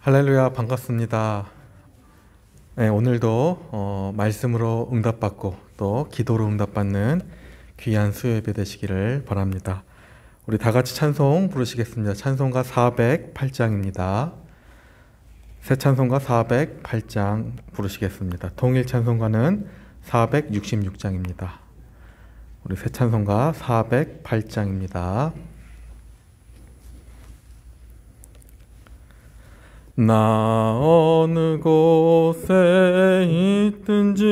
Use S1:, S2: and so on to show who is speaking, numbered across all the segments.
S1: 할렐루야, 반갑습니다. 네, 오늘도 말씀으로 응답받고 또 기도로 응답받는 귀한 수요 예배 되시기를 바랍니다. 우리 다 같이 찬송 부르시겠습니다. 찬송가 408장입니다. 새 찬송가 408장 부르시겠습니다. 통일 찬송가는 466장입니다. 우리 새 찬송가 408장입니다. 나 어느 곳에 있든지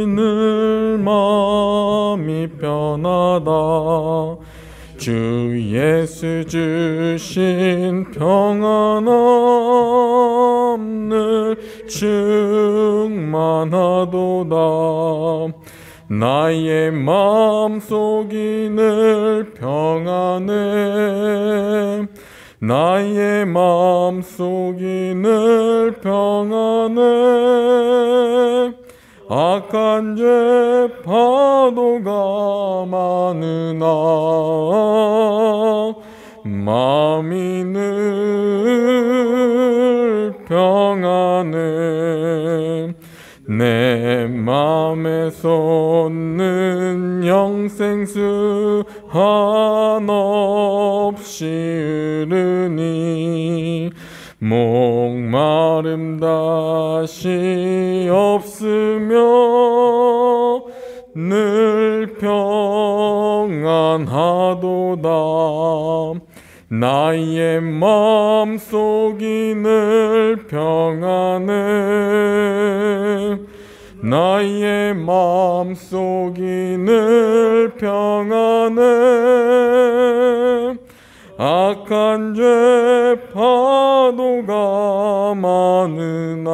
S1: 늘 마음이 편하다. 주 예수 주신 평안함 늘 충만하도다. 나의 마음속이 늘 평안해. 나의 마음속이 늘 평안해. 악한 죄 파도가 많으나 마음이 늘 평안해. 내 맘에 솟는 영생수 한없이 흐르니 목마름 다시 없으며 늘 평안하도다. 나의 마음속이 늘 평안해. 나의 마음속이 늘 평안해. 악한 죄 파도가 많으나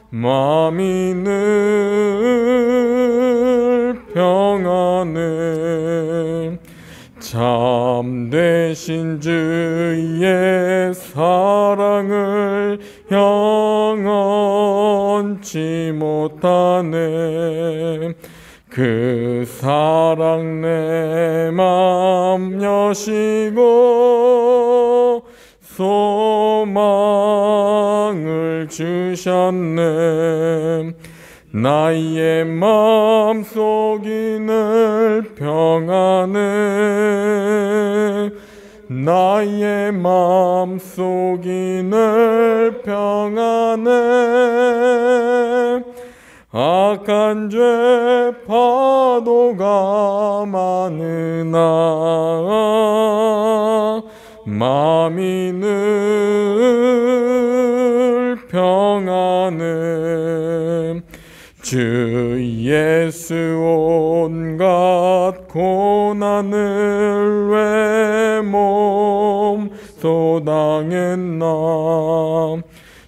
S1: 마음이 늘 평안해. 참되신 주의 사랑을 영원치 못하네. 그 사랑 내 맘 여시고 소망을 주셨네. 나의 마음속이 늘 평안해. 나의 마음속이 늘 평안해. 악한 죄 파도가 많으나 마음이 늘 평안해. 주 예수 온갖 고난을 왜 몸소 당했나.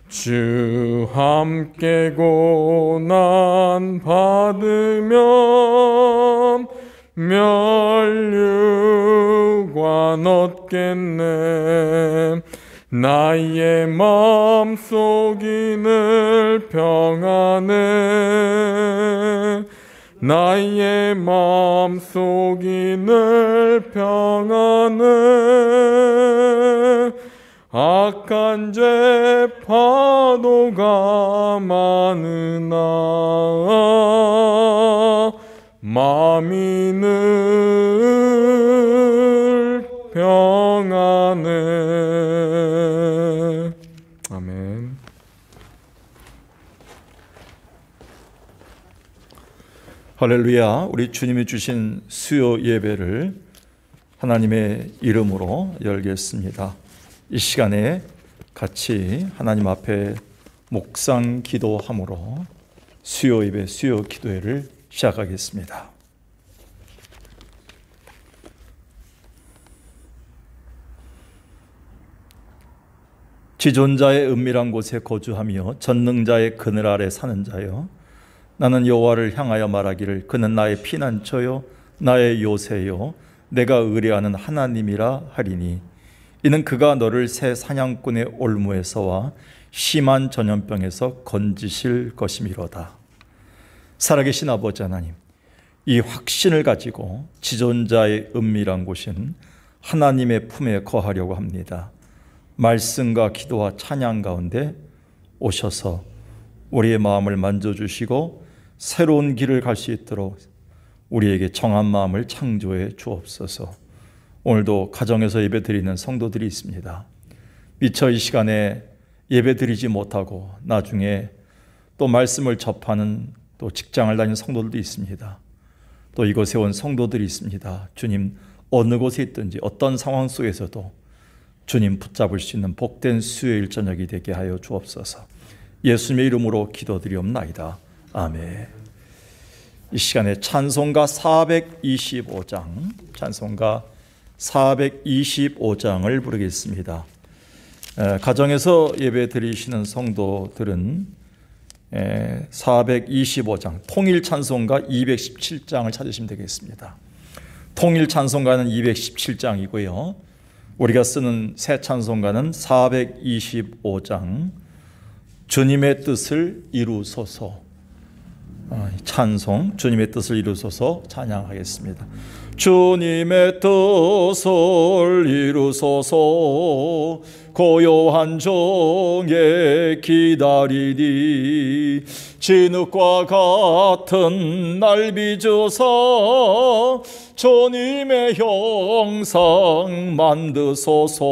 S1: 주 함께 고난 받으면 멸류관 얻겠네. 나의 마음속이 늘 평안해. 나의 마음속이 늘 평안해. 악한 죄 파도가 많으나 마음이 늘 평안해. 아멘.
S2: 할렐루야. 우리 주님이 주신 수요 예배를 하나님의 이름으로 열겠습니다. 이 시간에 같이 하나님 앞에 묵상 기도함으로 수요 예배, 수요 기도회를 시작하겠습니다. 지존자의 은밀한 곳에 거주하며 전능자의 그늘 아래 사는 자여, 나는 여호와를 향하여 말하기를 그는 나의 피난처요 나의 요새요 내가 의뢰하는 하나님이라 하리니, 이는 그가 너를 새 사냥꾼의 올무에서와 심한 전염병에서 건지실 것이미로다. 살아계신 아버지 하나님, 이 확신을 가지고 지존자의 은밀한 곳인 하나님의 품에 거하려고 합니다. 말씀과 기도와 찬양 가운데 오셔서 우리의 마음을 만져주시고 새로운 길을 갈 수 있도록 우리에게 정한 마음을 창조해 주옵소서. 오늘도 가정에서 예배 드리는 성도들이 있습니다. 미처 이 시간에 예배 드리지 못하고 나중에 또 말씀을 접하는 또 직장을 다니는 성도들도 있습니다. 또 이곳에 온 성도들이 있습니다. 주님, 어느 곳에 있든지 어떤 상황 속에서도 주님 붙잡을 수 있는 복된 수요일 저녁이 되게 하여 주옵소서. 예수님의 이름으로 기도드리옵나이다. 아멘. 이 시간에 찬송가 425장, 찬송가 425장을 부르겠습니다. 가정에서 예배 드리시는 성도들은 425장, 통일 찬송가 217장을 찾으시면 되겠습니다. 통일 찬송가는 217장이고요. 우리가 쓰는 새 찬송가는 425장, 주님의 뜻을 이루소서. 찬송, 주님의 뜻을 이루소서 찬양하겠습니다. 주님의 뜻을 이루소서, 고요한 종에 기다리니 진흙과 같은 날 빚으사 주님의 형상 만드소서.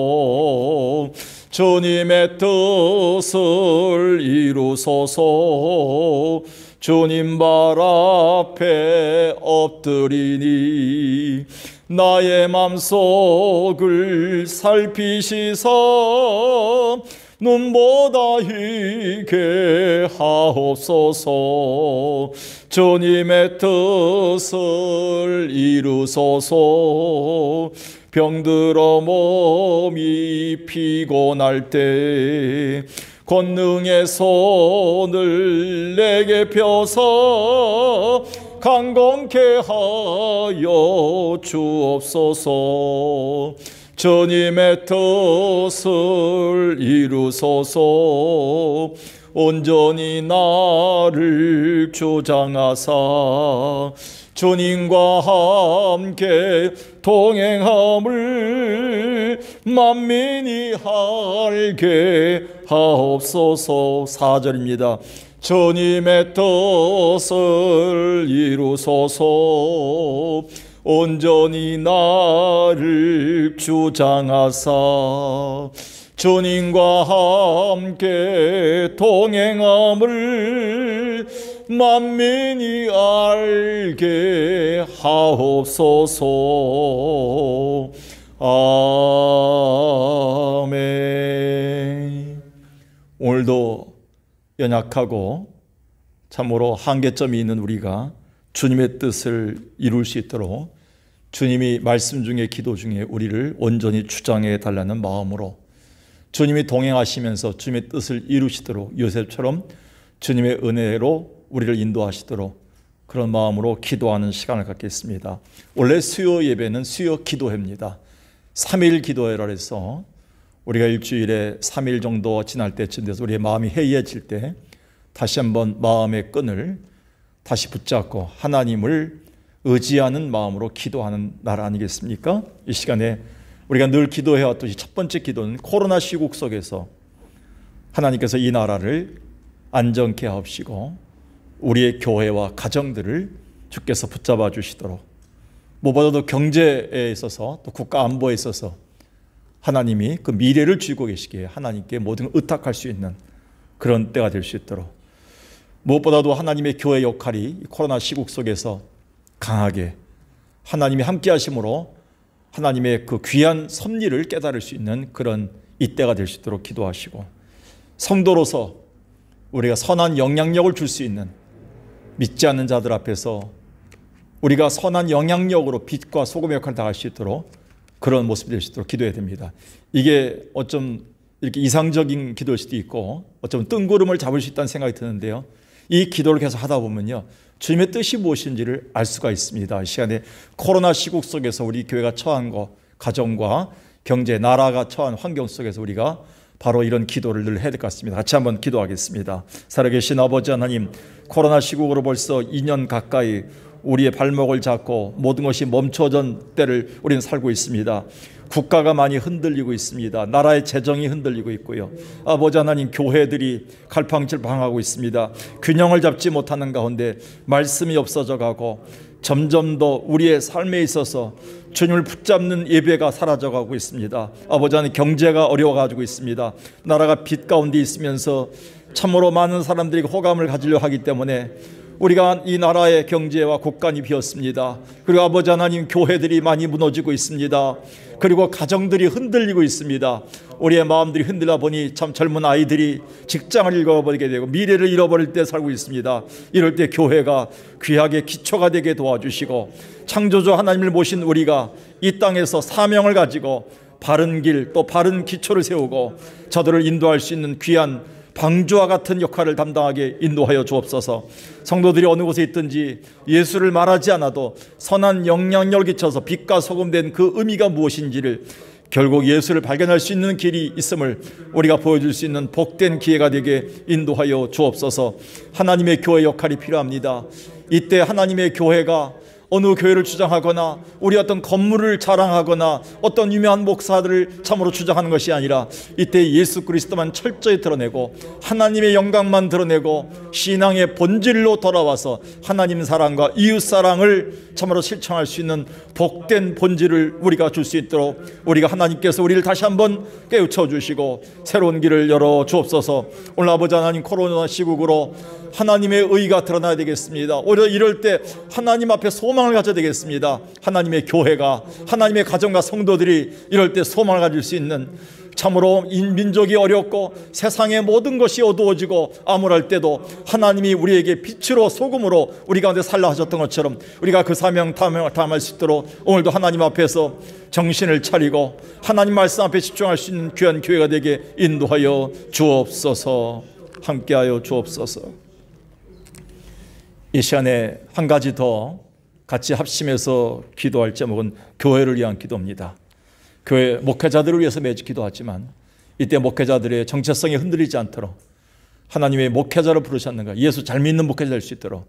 S2: 주님의 뜻을 이루소서. 주님 발 앞에 엎드리니 나의 맘속을 살피시사 눈보다 희게 하옵소서. 주님의 뜻을 이루소서. 병들어 몸이 피곤할 때 권능의 손을 내게 펴서 강건케 하여 주옵소서. 주님의 뜻을 이루소서. 온전히 나를 주장하사 주님과 함께 동행함을 만민이 알게 하옵소서. 4절입니다. 주님의 뜻을 이루소서. 온전히 나를 주장하사 주님과 함께 동행함을 만민이 알게 하옵소서. 아멘. 오늘도 연약하고 참으로 한계점이 있는 우리가 주님의 뜻을 이룰 수 있도록 주님이 말씀 중에 기도 중에 우리를 온전히 주장해 달라는 마음으로 주님이 동행하시면서 주님의 뜻을 이루시도록 요셉처럼 주님의 은혜로 우리를 인도하시도록 그런 마음으로 기도하는 시간을 갖겠습니다. 원래 수요 예배는 수요 기도회입니다. 3일 기도회라 해서 우리가 일주일에 3일 정도 지날 때쯤 돼서 우리의 마음이 해이해질 때 다시 한번 마음의 끈을 다시 붙잡고 하나님을 의지하는 마음으로 기도하는 날 아니겠습니까? 이 시간에 우리가 늘 기도해왔듯이 첫 번째 기도는 코로나 시국 속에서 하나님께서 이 나라를 안정케 하옵시고 우리의 교회와 가정들을 주께서 붙잡아 주시도록, 무엇보다도 경제에 있어서 또 국가 안보에 있어서 하나님이 그 미래를 쥐고 계시기에 하나님께 모든 걸 의탁할 수 있는 그런 때가 될 수 있도록, 무엇보다도 하나님의 교회 역할이 코로나 시국 속에서 강하게 하나님이 함께 하심으로 하나님의 그 귀한 섭리를 깨달을 수 있는 그런 이때가 될 수 있도록 기도하시고, 성도로서 우리가 선한 영향력을 줄 수 있는 믿지 않는 자들 앞에서 우리가 선한 영향력으로 빛과 소금의 역할을 다할 수 있도록 그런 모습이 될 수 있도록 기도해야 됩니다. 이게 어쩜 이렇게 이상적인 기도일 수도 있고 어쩌면 뜬구름을 잡을 수 있다는 생각이 드는데요, 이 기도를 계속 하다 보면요 주님의 뜻이 무엇인지를 알 수가 있습니다. 이 시간에 코로나 시국 속에서 우리 교회가 처한 것, 가정과 경제, 나라가 처한 환경 속에서 우리가 바로 이런 기도를 늘 해야 될 것 같습니다. 같이 한번 기도하겠습니다. 살아계신 아버지 하나님, 코로나 시국으로 벌써 2년 가까이 우리의 발목을 잡고 모든 것이 멈춰진 때를 우리는 살고 있습니다. 국가가 많이 흔들리고 있습니다. 나라의 재정이 흔들리고 있고요. 아버지 하나님, 교회들이 갈팡질팡하고 있습니다. 균형을 잡지 못하는 가운데 말씀이 없어져 가고 점점 더 우리의 삶에 있어서 주님을 붙잡는 예배가 사라져가고 있습니다. 아버지 하나님, 경제가 어려워가지고 있습니다. 나라가 빚 가운데 있으면서 참으로 많은 사람들이 호감을 가지려 하기 때문에 우리가 이 나라의 경제와 국간이 비었습니다. 그리고 아버지 하나님, 교회들이 많이 무너지고 있습니다. 그리고 가정들이 흔들리고 있습니다. 우리의 마음들이 흔들려 보니 참 젊은 아이들이 직장을 잃어버리게 되고 미래를 잃어버릴 때 살고 있습니다. 이럴 때 교회가 귀하게 기초가 되게 도와주시고, 창조주 하나님을 모신 우리가 이 땅에서 사명을 가지고 바른 길, 또 바른 기초를 세우고 저들을 인도할 수 있는 귀한 방주와 같은 역할을 담당하게 인도하여 주옵소서. 성도들이 어느 곳에 있든지 예수를 말하지 않아도 선한 영향력을 끼쳐서 빛과 소금 된 그 의미가 무엇인지를, 결국 예수를 발견할 수 있는 길이 있음을 우리가 보여줄 수 있는 복된 기회가 되게 인도하여 주옵소서. 하나님의 교회 역할이 필요합니다. 이때 하나님의 교회가 어느 교회를 주장하거나 우리 어떤 건물을 자랑하거나 어떤 유명한 목사들을 참으로 주장하는 것이 아니라, 이때 예수 그리스도만 철저히 드러내고 하나님의 영광만 드러내고 신앙의 본질로 돌아와서 하나님 사랑과 이웃 사랑을 참으로 실천할 수 있는 복된 본질을 우리가 줄 수 있도록 우리가 하나님께서 우리를 다시 한번 깨우쳐 주시고 새로운 길을 열어 주옵소서. 오늘 아버지 하나님, 코로나 시국으로 하나님의 의가 드러나야 되겠습니다. 오히려 이럴 때 하나님 앞에 소망을 가져야 되겠습니다. 하나님의 교회가, 하나님의 가정과 성도들이 이럴 때 소망을 가질 수 있는, 참으로 민족이 어렵고 세상의 모든 것이 어두워지고 암울할 때도 하나님이 우리에게 빛으로 소금으로 우리 가운데 살라 하셨던 것처럼 우리가 그 사명 담을 수 있도록 오늘도 하나님 앞에서 정신을 차리고 하나님 말씀 앞에 집중할 수 있는 귀한 교회가 되게 인도하여 주옵소서. 함께하여 주옵소서. 이 시간에 한 가지 더 같이 합심해서 기도할 제목은 교회를 위한 기도입니다. 교회 목회자들을 위해서 매주 기도하지만 이때 목회자들의 정체성이 흔들리지 않도록 하나님의 목회자로 부르셨는가, 예수 잘 믿는 목회자 될 수 있도록,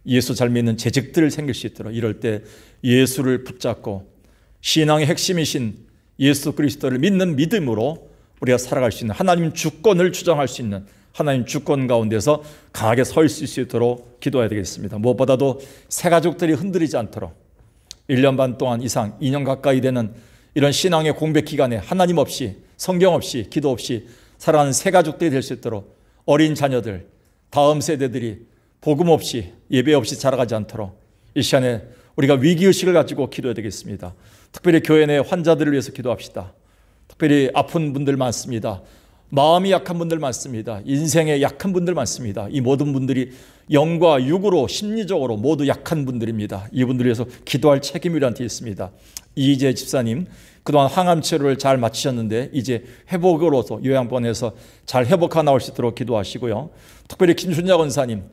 S2: 예수 잘 믿는 재직들을 생길 수 있도록, 이럴 때 예수를 붙잡고 신앙의 핵심이신 예수 그리스도를 믿는 믿음으로 우리가 살아갈 수 있는, 하나님 주권을 주장할 수 있는 하나님 주권 가운데서 강하게 설 수 있도록 기도해야 되겠습니다. 무엇보다도 새 가족들이 흔들리지 않도록 1년 반 동안 이상 2년 가까이 되는 이런 신앙의 공백 기간에 하나님 없이, 성경 없이, 기도 없이 살아가는 새 가족들이 될 수 있도록, 어린 자녀들, 다음 세대들이 복음 없이, 예배 없이 자라가지 않도록 이 시간에 우리가 위기의식을 가지고 기도해야 되겠습니다. 특별히 교회 내 환자들을 위해서 기도합시다. 특별히 아픈 분들 많습니다. 마음이 약한 분들 많습니다. 인생에 약한 분들 많습니다. 이 모든 분들이 영과 육으로, 심리적으로 모두 약한 분들입니다. 이분들을 위해서 기도할 책임이 우리한테 있습니다. 이재 집사님, 그동안 항암 치료를 잘 마치셨는데 이제 회복으로서 요양원에서 잘 회복하고 나올 수 있도록 기도하시고요. 특별히 김순자 권사님,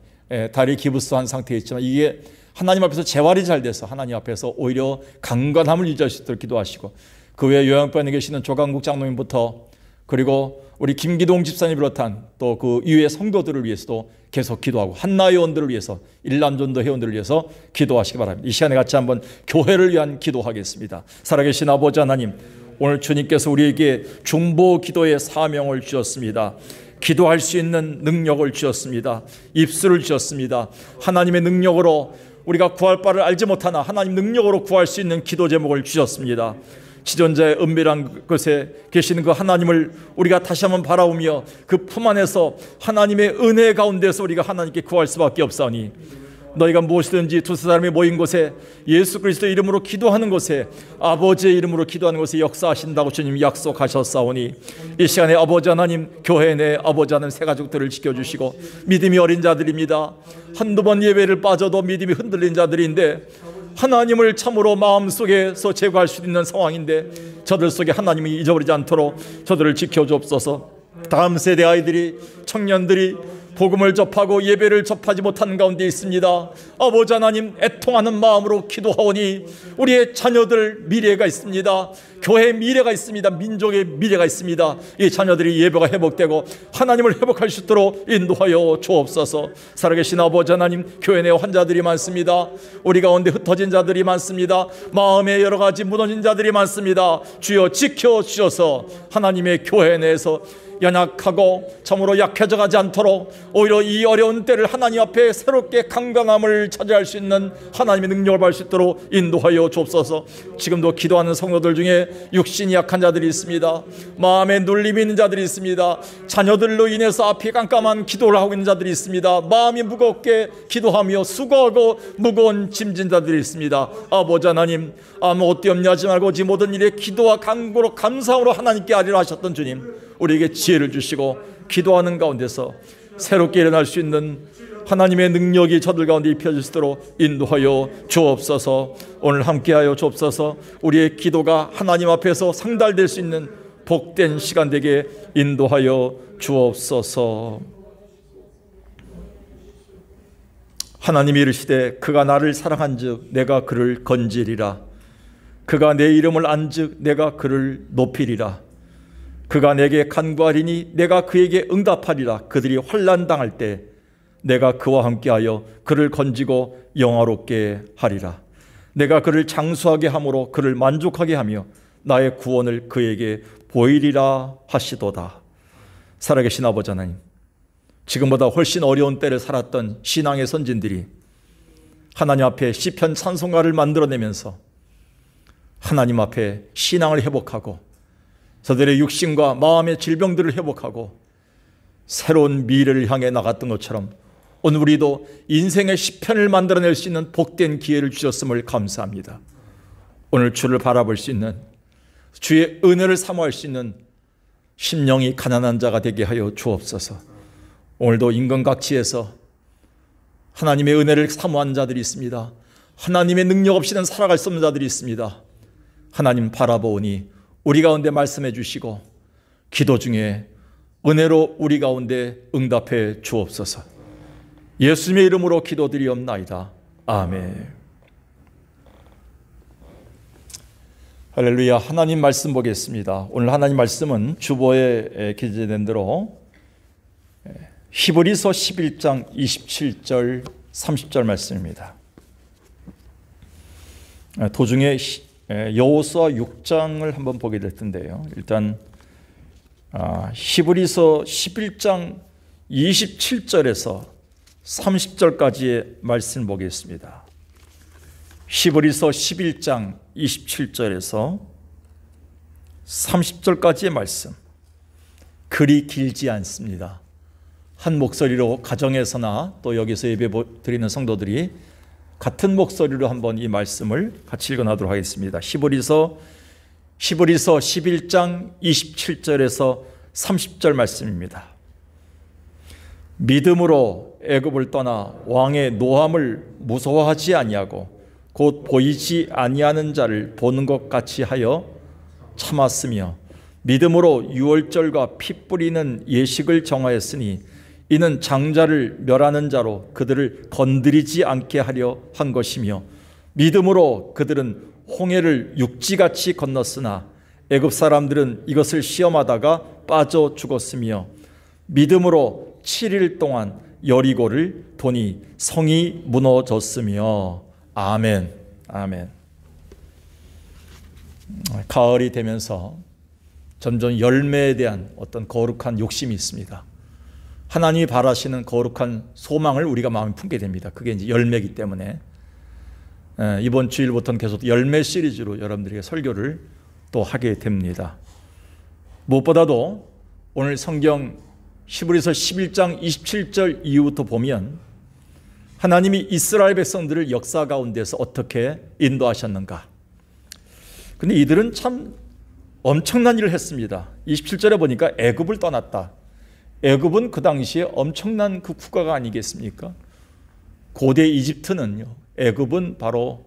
S2: 다리 기부스한 상태에 있지만 이게 하나님 앞에서 재활이 잘 돼서 하나님 앞에서 오히려 강건함을 유지할 수 있도록 기도하시고, 그 외에 요양병원에 계시는 조강국 장로님부터, 그리고 우리 김기동 집사님 비롯한 또 그 이외의 성도들을 위해서도 계속 기도하고, 한나 회원들을 위해서, 일남전도 회원들을 위해서 기도하시기 바랍니다. 이 시간에 같이 한번 교회를 위한 기도하겠습니다. 살아계신 아버지 하나님, 오늘 주님께서 우리에게 중보 기도의 사명을 주셨습니다. 기도할 수 있는 능력을 주셨습니다. 입술을 주셨습니다. 하나님의 능력으로 우리가 구할 바를 알지 못하나 하나님 능력으로 구할 수 있는 기도 제목을 주셨습니다. 지존자의 은밀한 곳에 계시는 그 하나님을 우리가 다시 한번 바라보며 그 품 안에서 하나님의 은혜 가운데서 우리가 하나님께 구할 수밖에 없사오니, 너희가 무엇이든지 두세 사람이 모인 곳에 예수 그리스도 이름으로 기도하는 곳에, 아버지의 이름으로 기도하는 곳에 역사하신다고 주님 약속하셨사오니, 이 시간에 아버지 하나님, 교회 내 아버지 하나님 새 가족들을 지켜주시고, 믿음이 어린 자들입니다. 한두 번 예배를 빠져도 믿음이 흔들린 자들인데 하나님을 참으로 마음속에서 제거할 수 있는 상황인데 저들 속에 하나님이 잊어버리지 않도록 저들을 지켜주옵소서. 다음 세대 아이들이, 청년들이 복음을 접하고 예배를 접하지 못하는 가운데 있습니다. 아버지 하나님, 애통하는 마음으로 기도하오니 우리의 자녀들 미래가 있습니다. 교회의 미래가 있습니다. 민족의 미래가 있습니다. 이 자녀들이 예배가 회복되고 하나님을 회복할 수 있도록 인도하여 주옵소서. 살아계신 아버지 하나님, 교회 내 환자들이 많습니다. 우리 가운데 흩어진 자들이 많습니다. 마음에 여러 가지 무너진 자들이 많습니다. 주여 지켜주셔서 하나님의 교회 내에서 연약하고 참으로 약해져 가지 않도록 오히려 이 어려운 때를 하나님 앞에 새롭게 강건함을 차지할 수 있는 하나님의 능력을 받을 수 있도록 인도하여 주옵소서. 지금도 기도하는 성도들 중에 육신이 약한 자들이 있습니다. 마음에 눌림이 있는 자들이 있습니다. 자녀들로 인해서 앞이 깜깜한 기도를 하고 있는 자들이 있습니다. 마음이 무겁게 기도하며 수고하고 무거운 짐진 자들이 있습니다. 아버지 하나님, 아무 엇도 없냐 하지 말고 지 모든 일에 기도와 간구로 감사함으로 하나님께 아뢰라 하셨던 주님, 우리에게 지혜를 주시고 기도하는 가운데서 새롭게 일어날 수 있는 하나님의 능력이 저들 가운데 입혀질 수 있도록 인도하여 주옵소서. 오늘 함께하여 주옵소서. 우리의 기도가 하나님 앞에서 상달될 수 있는 복된 시간 되게 인도하여 주옵소서. 하나님이 이르시되 그가 나를 사랑한즉 내가 그를 건지리라. 그가 내 이름을 안즉 내가 그를 높이리라. 그가 내게 간구하리니 내가 그에게 응답하리라. 그들이 환난 당할 때 내가 그와 함께하여 그를 건지고 영화롭게 하리라. 내가 그를 장수하게 함으로 그를 만족하게 하며 나의 구원을 그에게 보이리라 하시도다. 살아계신 아버지 하나님, 지금보다 훨씬 어려운 때를 살았던 신앙의 선진들이 하나님 앞에 시편 찬송가를 만들어내면서 하나님 앞에 신앙을 회복하고 저들의 육신과 마음의 질병들을 회복하고 새로운 미래를 향해 나갔던 것처럼 오늘 우리도 인생의 시편을 만들어낼 수 있는 복된 기회를 주셨음을 감사합니다. 오늘 주를 바라볼 수 있는, 주의 은혜를 사모할 수 있는 심령이 가난한 자가 되게 하여 주옵소서. 오늘도 인간각지에서 하나님의 은혜를 사모하는 자들이 있습니다. 하나님의 능력 없이는 살아갈 수 없는 자들이 있습니다. 하나님 바라보니 우리 가운데 말씀해 주시고 기도 중에 은혜로 우리 가운데 응답해 주옵소서. 예수님의 이름으로 기도드리옵나이다. 아멘. 할렐루야. 하나님 말씀 보겠습니다. 오늘 하나님 말씀은 주보에 기재된 대로 히브리서 11장 27절 30절 말씀입니다. 도중에 여호수아 6장을 한번 보게 될 텐데요. 일단 히브리서 11장 27절에서 30절까지의 말씀 보겠습니다. 히브리서 11장 27절에서 30절까지의 말씀. 글이 길지 않습니다. 한 목소리로 가정에서나 또 여기서 예배 드리는 성도들이 같은 목소리로 한번 이 말씀을 같이 읽어나도록 하겠습니다. 히브리서 11장 27절에서 30절 말씀입니다. 믿음으로 애굽을 떠나 왕의 노함을 무서워하지 아니하고 곧 보이지 아니하는 자를 보는 것 같이 하여 참았으며 믿음으로 유월절과 피 뿌리는 예식을 정하였으니 이는 장자를 멸하는 자로 그들을 건드리지 않게 하려 한 것이며 믿음으로 그들은 홍해를 육지같이 건넜으나 애굽 사람들은 이것을 시험하다가 빠져 죽었으며 믿음으로 7일 동안 여리고를 도니 성이 무너졌으며. 아멘. 아멘. 가을이 되면서 점점 열매에 대한 어떤 거룩한 욕심이 있습니다. 하나님이 바라시는 거룩한 소망을 우리가 마음에 품게 됩니다. 그게 이제 열매이기 때문에 이번 주일부터는 계속 열매 시리즈로 여러분들에게 설교를 또 하게 됩니다. 무엇보다도 오늘 성경 히브리서 11장 27절 이후부터 보면 하나님이 이스라엘 백성들을 역사 가운데서 어떻게 인도하셨는가. 근데 이들은 참 엄청난 일을 했습니다. 27절에 보니까 애굽을 떠났다. 애굽은 그 당시에 엄청난 그 국가가 아니겠습니까? 고대 이집트는요, 애굽은 바로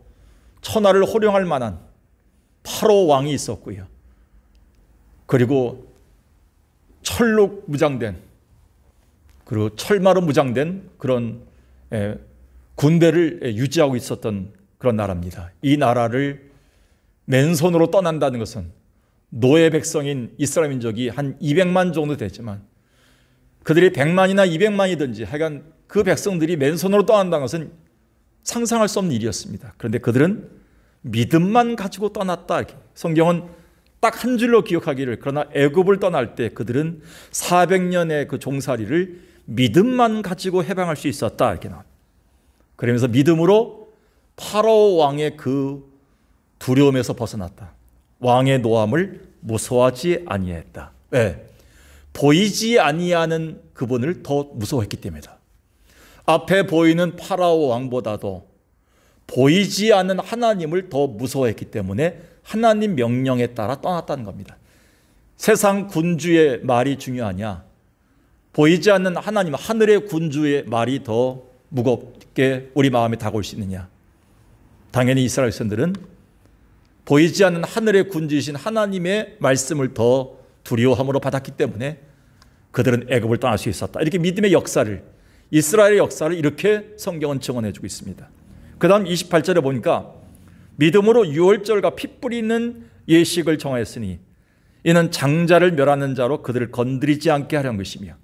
S2: 천하를 호령할 만한 파로 왕이 있었고요. 그리고 철로 무장된, 그리고 철마로 무장된 그런 군대를 유지하고 있었던 그런 나라입니다. 이 나라를 맨손으로 떠난다는 것은 노예 백성인 이스라엘 민족이 한 200만 정도 됐지만 그들이 100만이나 200만이든지 하여간 그 백성들이 맨손으로 떠난다는 것은 상상할 수 없는 일이었습니다. 그런데 그들은 믿음만 가지고 떠났다. 이렇게. 성경은 딱 한 줄로 기억하기를, 그러나 애굽을 떠날 때 그들은 400년의 그 종살이를 믿음만 가지고 해방할 수 있었다. 이렇게 나옵니다. 그러면서 믿음으로 파라오 왕의 그 두려움에서 벗어났다. 왕의 노함을 무서워하지 아니했다. 왜? 보이지 아니하는 그분을 더 무서워했기 때문이다. 앞에 보이는 파라오 왕보다도 보이지 않는 하나님을 더 무서워했기 때문에 하나님 명령에 따라 떠났다는 겁니다. 세상 군주의 말이 중요하냐? 보이지 않는 하나님, 하늘의 군주의 말이 더 무겁게 우리 마음에 다가올 수 있느냐? 당연히 이스라엘 백성들은 보이지 않는 하늘의 군주이신 하나님의 말씀을 더 두려워함으로 받았기 때문에 그들은 애굽을 떠날 수 있었다. 이렇게 믿음의 역사를, 이스라엘의 역사를 이렇게 성경은 증언해주고 있습니다. 그 다음 28절에 보니까 믿음으로 유월절과 피 뿌리는 예식을 정하였으니 이는 장자를 멸하는 자로 그들을 건드리지 않게 하려는 것이며,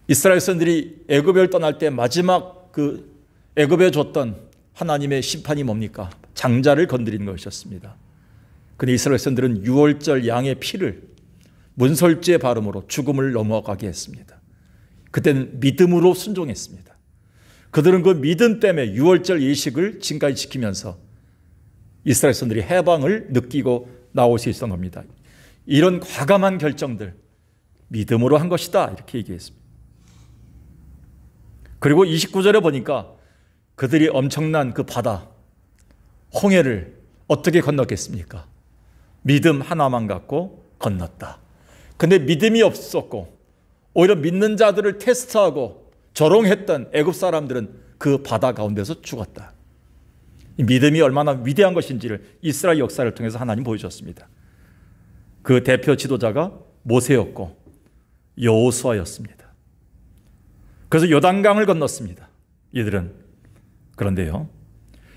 S2: 이스라엘 백성들이 애굽을 떠날 때 마지막 그 애굽에 줬던 하나님의 심판이 뭡니까? 장자를 건드리는 것이었습니다. 그런데 이스라엘 백성들은 유월절 양의 피를 문설주의 발음으로 죽음을 넘어가게 했습니다. 그때는 믿음으로 순종했습니다. 그들은 그 믿음 때문에 유월절 예식을 지금까지 지키면서 이스라엘 백성들이 해방을 느끼고 나올 수 있었던 겁니다. 이런 과감한 결정들 믿음으로 한 것이다, 이렇게 얘기했습니다. 그리고 29절에 보니까 그들이 엄청난 그 바다 홍해를 어떻게 건넜겠습니까? 믿음 하나만 갖고 건넜다. 근데 믿음이 없었고 오히려 믿는 자들을 테스트하고 조롱했던 애굽 사람들은 그 바다 가운데서 죽었다. 이 믿음이 얼마나 위대한 것인지를 이스라엘 역사를 통해서 하나님 보여주셨습니다. 그 대표 지도자가 모세였고 여호수아였습니다. 그래서 요단강을 건넜습니다. 이들은. 그런데요,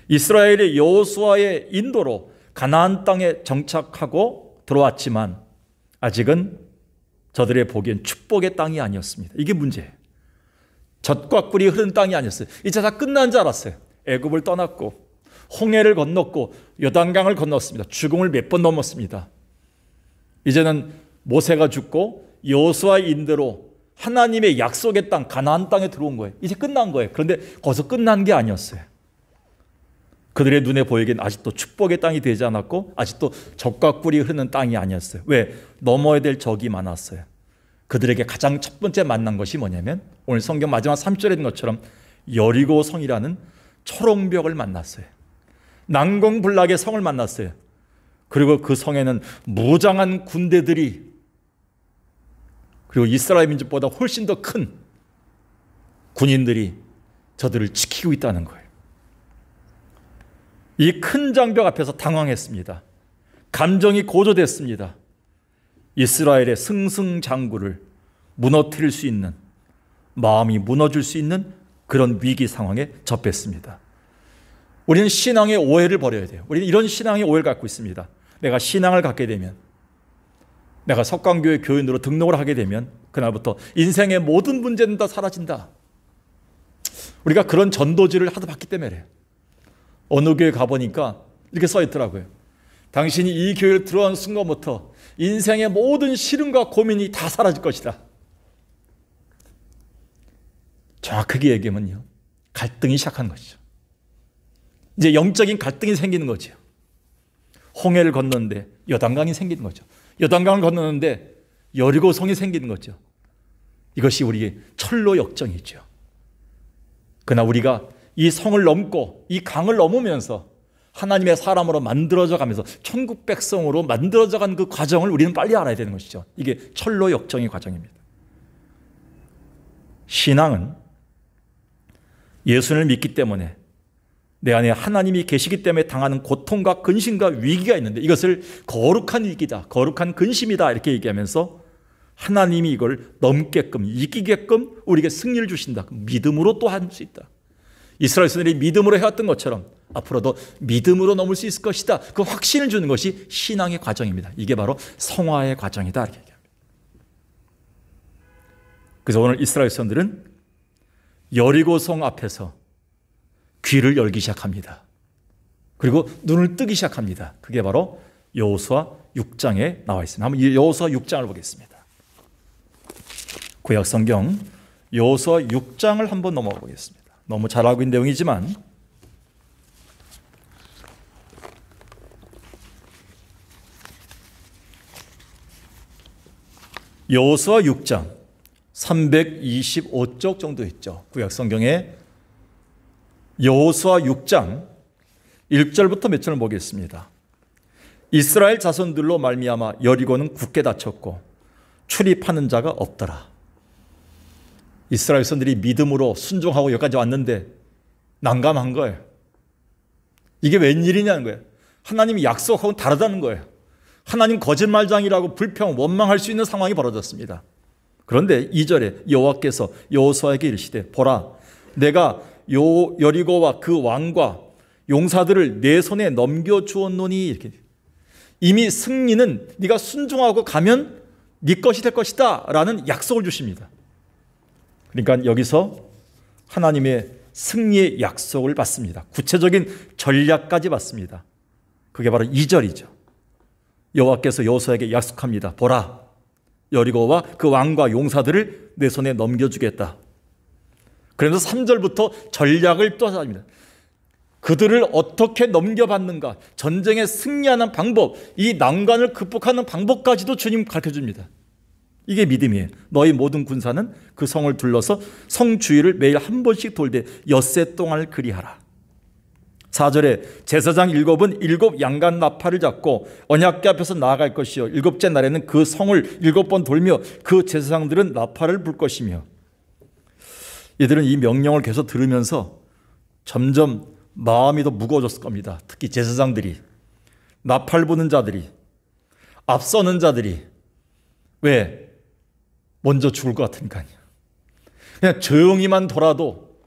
S2: 이스라엘의 여호수아의 인도로 가나안 땅에 정착하고 들어왔지만 아직은 저들의 보기엔 축복의 땅이 아니었습니다. 이게 문제예요. 젖과 꿀이 흐른 땅이 아니었어요. 이제 다 끝난 줄 알았어요. 애굽을 떠났고 홍해를 건넜고 요단강을 건넜습니다. 죽음을 몇 번 넘었습니다. 이제는 모세가 죽고 여호수아의 인도로 하나님의 약속의 땅 가나안 땅에 들어온 거예요. 이제 끝난 거예요. 그런데 거기서 끝난 게 아니었어요. 그들의 눈에 보이기엔 아직도 축복의 땅이 되지 않았고 아직도 젖과 꿀이 흐르는 땅이 아니었어요. 왜? 넘어야 될 적이 많았어요. 그들에게 가장 첫 번째 만난 것이 뭐냐면 오늘 성경 마지막 3절에 있는 것처럼 여리고 성이라는 초롱벽을 만났어요. 난공불락의 성을 만났어요. 그리고 그 성에는 무장한 군대들이, 그리고 이스라엘 민족보다 훨씬 더 큰 군인들이 저들을 지키고 있다는 거예요. 이 큰 장벽 앞에서 당황했습니다. 감정이 고조됐습니다. 이스라엘의 승승장구를 무너뜨릴 수 있는, 마음이 무너질 수 있는 그런 위기 상황에 접했습니다. 우리는 신앙의 오해를 버려야 돼요. 우리는 이런 신앙의 오해를 갖고 있습니다. 내가 신앙을 갖게 되면, 내가 석강교회 교인으로 등록을 하게 되면 그날부터 인생의 모든 문제는 다 사라진다. 우리가 그런 전도지를 하도 봤기 때문에 그래요. 어느 교회 가보니까 이렇게 써 있더라고요. 당신이 이 교회를 들어온 순간부터 인생의 모든 시름과 고민이 다 사라질 것이다. 정확하게 얘기하면요, 갈등이 시작한 것이죠. 이제 영적인 갈등이 생기는 거죠. 홍해를 건너는데 요단강이 생기는 거죠. 요단강을 건너는데 여리고성이 생기는 거죠. 이것이 우리의 철로 역정이죠. 그러나 우리가 이 성을 넘고 이 강을 넘으면서 하나님의 사람으로 만들어져 가면서 천국 백성으로 만들어져 간 그 과정을 우리는 빨리 알아야 되는 것이죠. 이게 철로 역정의 과정입니다. 신앙은 예수를 믿기 때문에 내 안에 하나님이 계시기 때문에 당하는 고통과 근심과 위기가 있는데 이것을 거룩한 위기다, 거룩한 근심이다 이렇게 얘기하면서 하나님이 이걸 넘게끔, 이기게끔 우리에게 승리를 주신다. 믿음으로 또 할 수 있다. 이스라엘 백성들이 믿음으로 해왔던 것처럼 앞으로도 믿음으로 넘을 수 있을 것이다. 그 확신을 주는 것이 신앙의 과정입니다. 이게 바로 성화의 과정이다 이렇게 얘기합니다. 그래서 오늘 이스라엘 백성들은 여리고성 앞에서 귀를 열기 시작합니다. 그리고 눈을 뜨기 시작합니다. 그게 바로 여호수아 6장에 나와 있습니다. 한번 이 여호수아 6장을 보겠습니다. 구약 성경 여호수아 6장을 한번 넘어가 보겠습니다. 너무 잘 알고 있는 내용이지만 여호수아 6장 325쪽 정도 있죠. 구약 성경에 여호수아 6장 1절부터 몇 절을 보겠습니다. 이스라엘 자손들로 말미암아 여리고는 굳게 닫혔고 출입하는 자가 없더라. 이스라엘 백성들이 믿음으로 순종하고 여기까지 왔는데 난감한 거예요. 이게 웬일이냐는 거예요. 하나님이 약속하고는 다르다는 거예요. 하나님 거짓말장이라고 불평, 원망할 수 있는 상황이 벌어졌습니다. 그런데 2절에 여호와께서 여호수아에게 이르시되 보라 내가 여리고와 그 왕과 용사들을 내 손에 넘겨주었노니 이렇게 이미 승리는 네가 순종하고 가면 네 것이 될 것이다 라는 약속을 주십니다. 그러니까 여기서 하나님의 승리의 약속을 받습니다. 구체적인 전략까지 받습니다. 그게 바로 2절이죠. 여호와께서 여호수아에게 약속합니다. 보라 여리고와 그 왕과 용사들을 내 손에 넘겨주겠다. 그러면서 3절부터 전략을 또 합니다. 그들을 어떻게 넘겨받는가, 전쟁에 승리하는 방법, 이 난관을 극복하는 방법까지도 주님 가르쳐줍니다. 이게 믿음이에요. 너희 모든 군사는 그 성을 둘러서 성 주위를 매일 한 번씩 돌되 엿새 동안을 그리하라. 4절에 제사장 7은 7 양간 나팔을 잡고 언약궤 앞에서 나아갈 것이요 7째 날에는 그 성을 7번 돌며 그 제사장들은 나팔을 불 것이며. 이들은 이 명령을 계속 들으면서 점점 마음이 더 무거워졌을 겁니다. 특히 제사장들이, 나팔 부는 자들이, 앞서는 자들이. 왜? 먼저 죽을 것 같으니까요. 그냥 조용히만 돌아도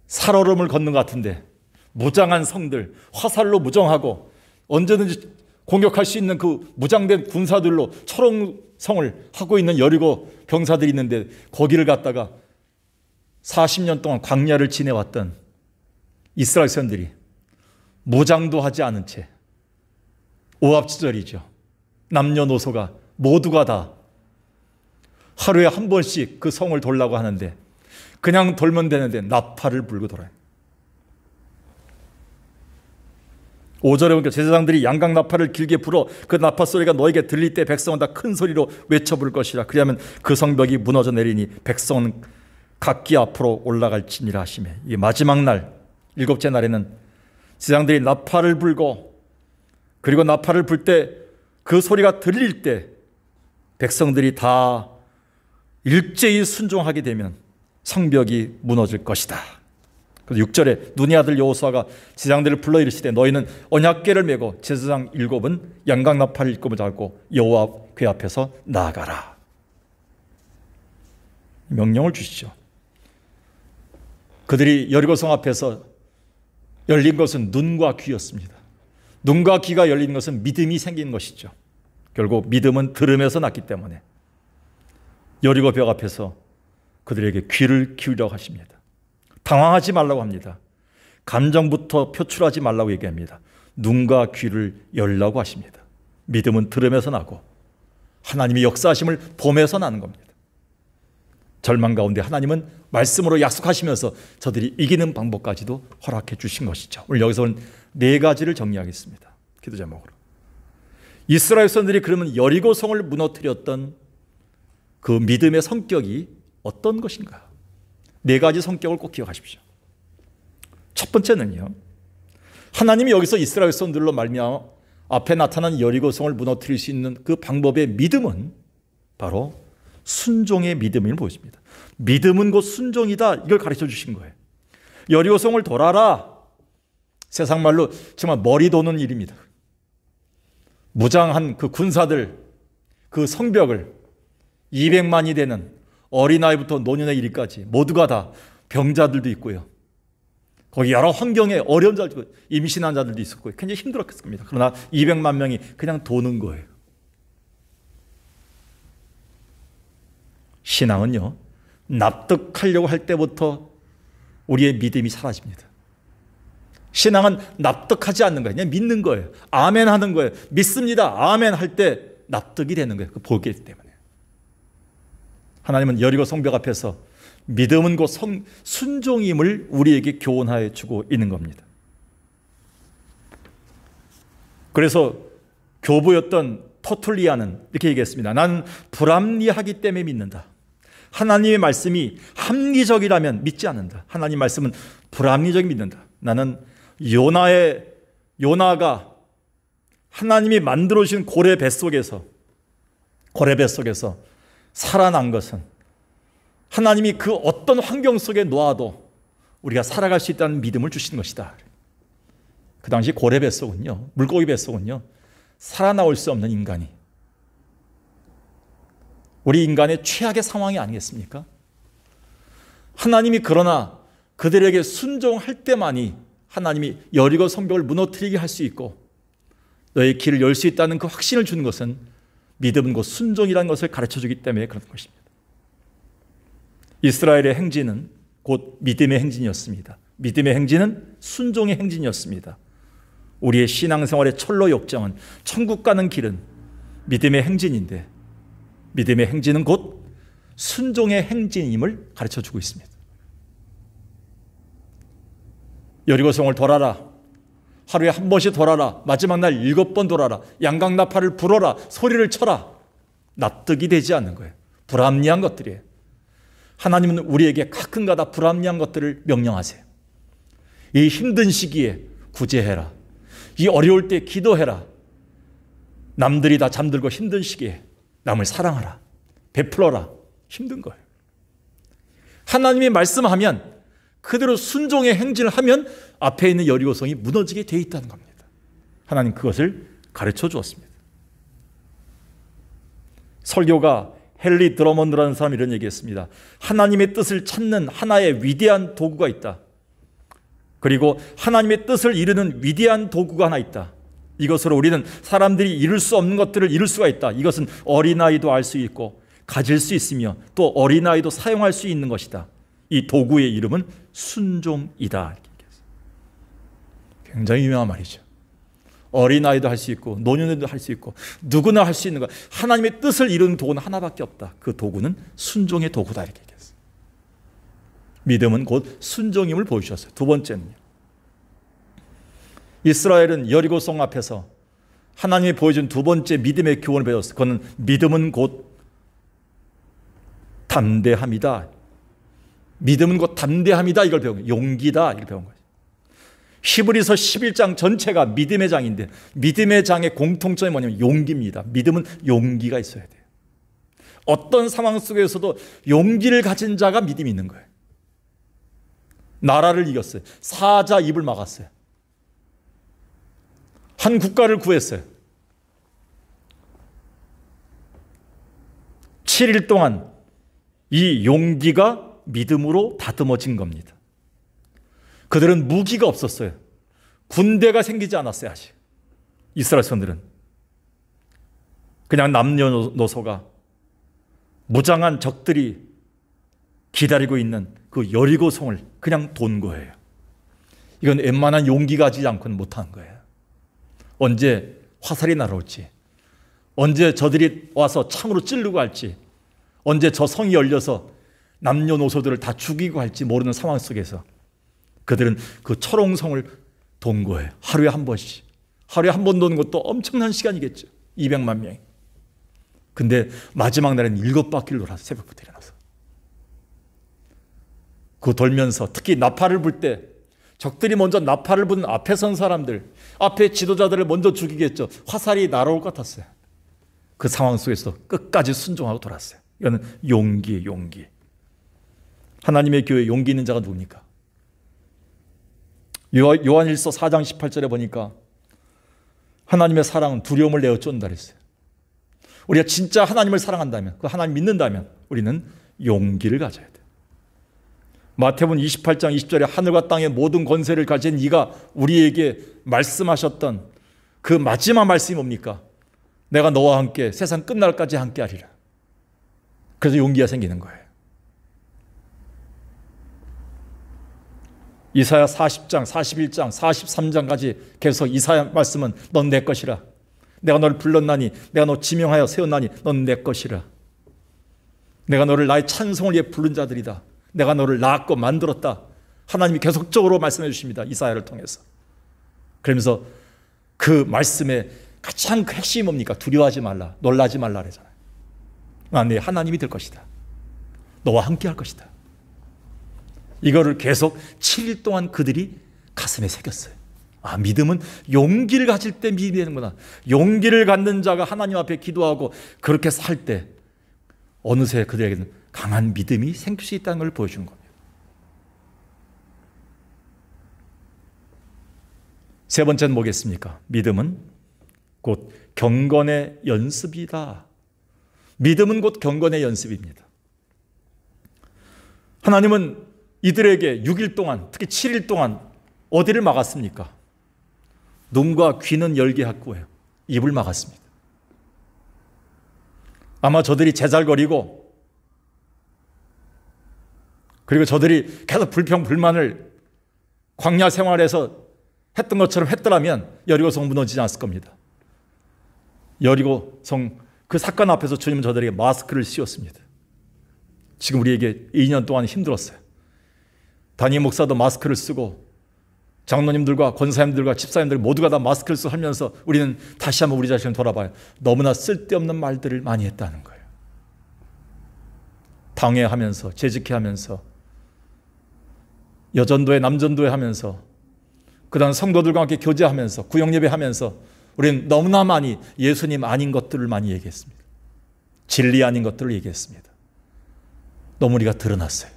S2: 살얼음을 걷는 것 같은데 무장한 성들, 화살로 무장하고 언제든지 공격할 수 있는 그 무장된 군사들로 철옹성을 하고 있는 여리고 병사들이 있는데 거기를 갔다가 40년 동안 광야를 지내왔던 이스라엘 백성들이 무장도 하지 않은 채 오합지졸이죠. 남녀노소가 모두가 다 하루에 한 번씩 그 성을 돌라고 하는데 그냥 돌면 되는데 나팔을 불고 돌아요. 5절에 보니까 제사장들이 양각 나팔을 길게 불어 그 나팔 소리가 너에게 들릴 때 백성은 다 큰 소리로 외쳐 부를 것이라. 그리하면 그 성벽이 무너져 내리니 백성은 각기 앞으로 올라갈지니라 하시며. 이 마지막 날 7째 날에는 제사장들이 나팔을 불고 그리고 나팔을 불 때 그 소리가 들릴 때 백성들이 다 일제히 순종하게 되면 성벽이 무너질 것이다. 그래서 6절에 눈의 아들 여호수아가 제사장들을 불러 이르시되 너희는 언약궤를 메고 제사장 7은 양각 나팔을 7을 잡고 여호와 궤 앞에서 나아가라. 명령을 주시죠. 그들이 여리고성 앞에서 열린 것은 눈과 귀였습니다. 눈과 귀가 열린 것은 믿음이 생긴 것이죠. 결국 믿음은 들음에서 났기 때문에 여리고 벽 앞에서 그들에게 귀를 기울이라고 하십니다. 당황하지 말라고 합니다. 감정부터 표출하지 말라고 얘기합니다. 눈과 귀를 열라고 하십니다. 믿음은 들음에서 나고 하나님이 역사하심을 봄에서 나는 겁니다. 절망 가운데 하나님은 말씀으로 약속하시면서 저들이 이기는 방법까지도 허락해 주신 것이죠. 오늘 여기서는 4가지를 정리하겠습니다. 기도 제목으로. 이스라엘 백성들이 그러면 여리고성을 무너뜨렸던 그 믿음의 성격이 어떤 것인가? 4가지 성격을 꼭 기억하십시오. 첫 번째는요, 하나님이 여기서 이스라엘 백성들로 말미암아 앞에 나타난 여리고성을 무너뜨릴 수 있는 그 방법의 믿음은 바로 순종의 믿음을 보여줍니다. 믿음은 곧 순종이다. 이걸 가르쳐 주신 거예요. 여리고성을 돌아라. 세상 말로 정말 머리 도는 일입니다. 무장한 그 군사들, 그 성벽을 200만이 되는 어린아이부터 노년의 이르기까지 모두가 다 병자들도 있고요. 거기 여러 환경에 어려운 자들, 임신한 자들도 있었고 굉장히 힘들었겠습니다. 그러나 200만 명이 그냥 도는 거예요. 신앙은요, 납득하려고 할 때부터 우리의 믿음이 사라집니다. 신앙은 납득하지 않는 거예요. 그냥 믿는 거예요. 아멘 하는 거예요. 믿습니다. 아멘 할 때 납득이 되는 거예요. 그 보기 때문에. 하나님은 여리고 성벽 앞에서 믿음은 곧 순종임을 우리에게 교훈하여 주고 있는 겁니다. 그래서 교부였던 터툴리아는 이렇게 얘기했습니다. 나는 불합리하기 때문에 믿는다. 하나님의 말씀이 합리적이라면 믿지 않는다. 하나님 말씀은 불합리적이 믿는다. 나는 요나가 하나님이 만들어 주신 고래 뱃속에서 살아난 것은 하나님이 그 어떤 환경 속에 놓아도 우리가 살아갈 수 있다는 믿음을 주시는 것이다. 그 당시 고래 뱃속은요, 물고기 뱃속은요, 살아나올 수 없는 인간이, 우리 인간의 최악의 상황이 아니겠습니까? 하나님이 그러나 그들에게 순종할 때만이 하나님이 여리고 성벽을 무너뜨리게 할 수 있고 너의 길을 열 수 있다는 그 확신을 주는 것은 믿음은 곧 순종이라는 것을 가르쳐주기 때문에 그런 것입니다. 이스라엘의 행진은 곧 믿음의 행진이었습니다. 믿음의 행진은 순종의 행진이었습니다. 우리의 신앙생활의 철로 역정은, 천국 가는 길은 믿음의 행진인데 믿음의 행진은 곧 순종의 행진임을 가르쳐주고 있습니다. 여리고성을 돌아라. 하루에 한 번씩 돌아라. 마지막 날 7번 돌아라. 양강나팔을 불어라. 소리를 쳐라. 납득이 되지 않는 거예요. 불합리한 것들이에요. 하나님은 우리에게 가끔가다 불합리한 것들을 명령하세요. 이 힘든 시기에 구제해라. 이 어려울 때 기도해라. 남들이 다 잠들고 힘든 시기에 남을 사랑하라. 베풀어라. 힘든 거예요. 하나님이 말씀하면 그대로 순종의 행진을 하면 앞에 있는 여리고성이 무너지게 돼 있다는 겁니다. 하나님 그것을 가르쳐 주었습니다. 설교가 헨리 드러먼드라는 사람이 이런 얘기했습니다. 하나님의 뜻을 찾는 하나의 위대한 도구가 있다. 그리고 하나님의 뜻을 이루는 위대한 도구가 하나 있다. 이것으로 우리는 사람들이 이룰 수 없는 것들을 이룰 수가 있다. 이것은 어린아이도 알 수 있고 가질 수 있으며 또 어린아이도 사용할 수 있는 것이다. 이 도구의 이름은 순종이다. 굉장히 유명한 말이죠. 어린아이도 할 수 있고 노년에도 할 수 있고 누구나 할 수 있는 것. 하나님의 뜻을 이루는 도구는 하나밖에 없다. 그 도구는 순종의 도구다. 이렇게 얘기했어요. 믿음은 곧 순종임을 보여주셨어요. 두 번째는요, 이스라엘은 여리고성 앞에서 하나님이 보여준 두 번째 믿음의 교훈을 배웠어요. 그건 믿음은 곧 담대함이다. 믿음은 곧 담대함이다. 이걸 배운 거예요. 용기다. 이걸 배운 거예요. 히브리서 11장 전체가 믿음의 장인데 믿음의 장의 공통점이 뭐냐면 용기입니다. 믿음은 용기가 있어야 돼요. 어떤 상황 속에서도 용기를 가진 자가 믿음이 있는 거예요. 나라를 이겼어요. 사자 입을 막았어요. 한 국가를 구했어요. 7일 동안 이 용기가 믿음으로 다듬어진 겁니다. 그들은 무기가 없었어요. 군대가 생기지 않았어요. 아직 이스라엘 선들은 그냥 남녀노소가 무장한 적들이 기다리고 있는 그 여리고성을 그냥 돈 거예요. 이건 웬만한 용기 가지지 않고는 못한 거예요. 언제 화살이 날아올지, 언제 저들이 와서 창으로 찌르고 할지, 언제 저 성이 열려서 남녀노소들을 다 죽이고 할지 모르는 상황 속에서 그들은 그 철옹성을 돈 거예요. 하루에 한 번씩. 하루에 한 번 도는 것도 엄청난 시간이겠죠. 200만 명이. 근데 마지막 날에는 7바퀴를 돌아서 새벽부터 일어나서 그 돌면서 특히 나팔을 불 때 적들이 먼저 나팔을 부는 앞에 선 사람들, 앞에 지도자들을 먼저 죽이겠죠. 화살이 날아올 것 같았어요. 그 상황 속에서 끝까지 순종하고 돌았어요. 이거는 용기예요. 용기. 하나님의 교회에 용기 있는 자가 누굽니까? 요한일서 4장 18절에 보니까 하나님의 사랑은 두려움을 내어 쫓는다 그랬어요. 우리가 진짜 하나님을 사랑한다면, 그 하나님 믿는다면 우리는 용기를 가져야 돼요. 마태복음 28장 20절에 하늘과 땅의 모든 권세를 가진 이가 우리에게 말씀하셨던 그 마지막 말씀이 뭡니까? 내가 너와 함께 세상 끝날까지 함께 하리라. 그래서 용기가 생기는 거예요. 이사야 40장, 41장, 43장까지 계속 이사야 말씀은 넌 내 것이라. 내가 너를 불렀나니, 내가 너 지명하여 세웠나니 넌 내 것이라. 내가 너를 나의 찬송을 위해 부른 자들이다. 내가 너를 낳았고 만들었다. 하나님이 계속적으로 말씀해 주십니다. 이사야를 통해서. 그러면서 그 말씀의 가장 그 핵심이 뭡니까? 두려워하지 말라, 놀라지 말라 그러잖아요. 네 하나님이 될 것이다. 너와 함께 할 것이다. 이거를 계속 7일 동안 그들이 가슴에 새겼어요. 믿음은 용기를 가질 때 믿음이 되는구나. 용기를 갖는 자가 하나님 앞에 기도하고 그렇게 살 때 어느새 그들에게는 강한 믿음이 생길 수 있다는 걸 보여주는 겁니다. 세 번째는 뭐겠습니까? 믿음은 곧 경건의 연습이다. 믿음은 곧 경건의 연습입니다. 하나님은 이들에게 6일 동안, 특히 7일 동안 어디를 막았습니까? 눈과 귀는 열게 했고요. 입을 막았습니다. 아마 저들이 제잘거리고 그리고 저들이 계속 불평불만을 광야 생활에서 했던 것처럼 했더라면 여리고성 무너지지 않았을 겁니다. 여리고성 그 사건 앞에서 주님은 저들에게 마스크를 씌웠습니다. 지금 우리에게 2년 동안 힘들었어요. 담임 목사도 마스크를 쓰고 장로님들과 권사님들과 집사님들 모두가 다 마스크를 쓰고 하면서 우리는 다시 한번 우리 자신을 돌아봐요. 너무나 쓸데없는 말들을 많이 했다는 거예요. 당회하면서 재직회하면서 여전도회 남전도회 하면서 그 다음 성도들과 함께 교제하면서 구역예배하면서 우리는 너무나 많이 예수님 아닌 것들을 많이 얘기했습니다. 진리 아닌 것들을 얘기했습니다. 너무 우리가 드러났어요.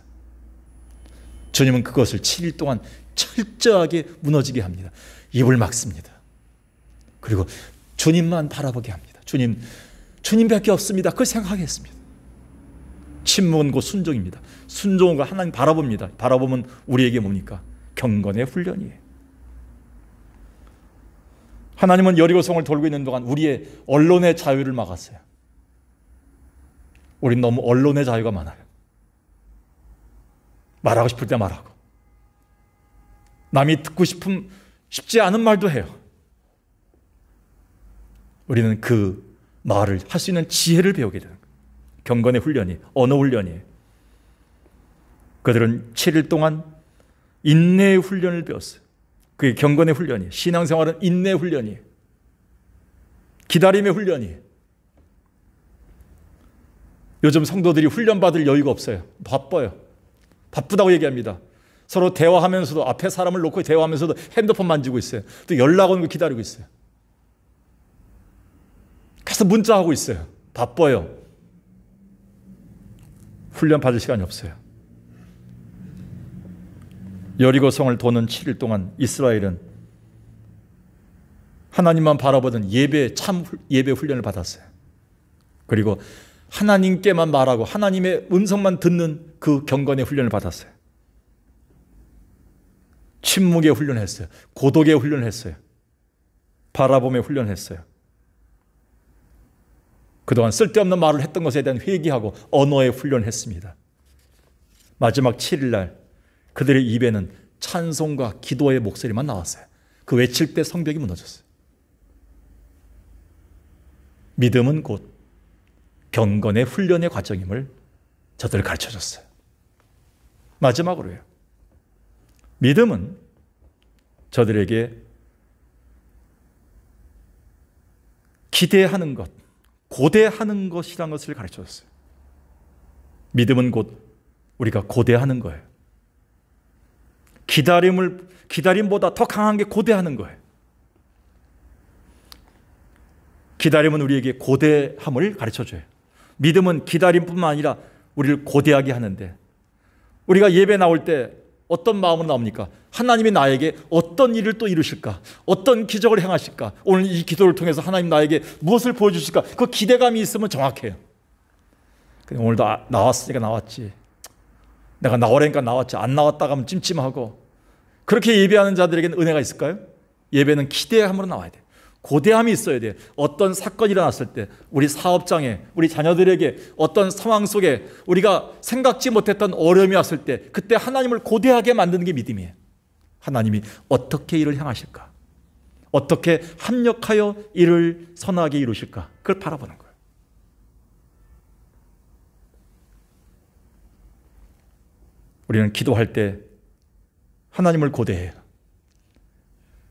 S2: 주님은 그것을 7일 동안 철저하게 무너지게 합니다. 입을 막습니다. 그리고 주님만 바라보게 합니다. 주님밖에 없습니다. 그걸 생각하겠습니다. 침묵은 곧 순종입니다. 순종은 곧 하나님 바라봅니다. 바라보면 우리에게 뭡니까? 경건의 훈련이에요. 하나님은 여리고성을 돌고 있는 동안 우리의 언론의 자유를 막았어요. 우린 너무 언론의 자유가 많아요. 말하고 싶을 때 말하고 남이 듣고 싶지 않은 말도 해요. 우리는 그 말을 할 수 있는 지혜를 배우게 되는 거예요. 경건의 훈련이, 언어 훈련이에요. 그들은 7일 동안 인내의 훈련을 배웠어요. 그게 경건의 훈련이에요. 신앙생활은 인내의 훈련이에요. 기다림의 훈련이에요. 요즘 성도들이 훈련받을 여유가 없어요. 바빠요. 바쁘다고 얘기합니다. 서로 대화하면서도 앞에 사람을 놓고 대화하면서도 핸드폰 만지고 있어요. 또 연락 오는 거 기다리고 있어요. 계속 문자하고 있어요. 바빠요. 훈련 받을 시간이 없어요. 여리고성을 도는 7일 동안 이스라엘은 하나님만 바라보던 참 예배 훈련을 받았어요. 그리고 하나님께만 말하고 하나님의 음성만 듣는 그 경건의 훈련을 받았어요. 침묵의 훈련을 했어요. 고독의 훈련을 했어요. 바라봄의 훈련을 했어요. 그동안 쓸데없는 말을 했던 것에 대한 회개하고 언어의 훈련을 했습니다. 마지막 7일 날 그들의 입에는 찬송과 기도의 목소리만 나왔어요. 그 외칠 때 성벽이 무너졌어요. 믿음은 곧 경건의 훈련의 과정임을 저들을 가르쳐줬어요. 마지막으로요. 믿음은 저들에게 기대하는 것, 고대하는 것이라는 것을 가르쳐줬어요. 믿음은 곧 우리가 고대하는 거예요. 기다림보다 더 강한 게 고대하는 거예요. 기다림은 우리에게 고대함을 가르쳐줘요. 믿음은 기다림뿐만 아니라 우리를 고대하게 하는데, 우리가 예배 나올 때 어떤 마음으로 나옵니까? 하나님이 나에게 어떤 일을 또 이루실까? 어떤 기적을 행하실까? 오늘 이 기도를 통해서 하나님 나에게 무엇을 보여주실까? 그 기대감이 있으면 정확해요. 오늘도 나왔으니까 나왔지. 내가 나오라니까 나왔지, 안 나왔다가 하면 찜찜하고. 그렇게 예배하는 자들에게는 은혜가 있을까요? 예배는 기대함으로 나와야 돼요. 고대함이 있어야 돼요. 어떤 사건이 일어났을 때, 우리 사업장에, 우리 자녀들에게 어떤 상황 속에 우리가 생각지 못했던 어려움이 왔을 때, 그때 하나님을 고대하게 만드는 게 믿음이에요. 하나님이 어떻게 일을 향하실까? 어떻게 합력하여 일을 선하게 이루실까? 그걸 바라보는 거예요. 우리는 기도할 때 하나님을 고대해요.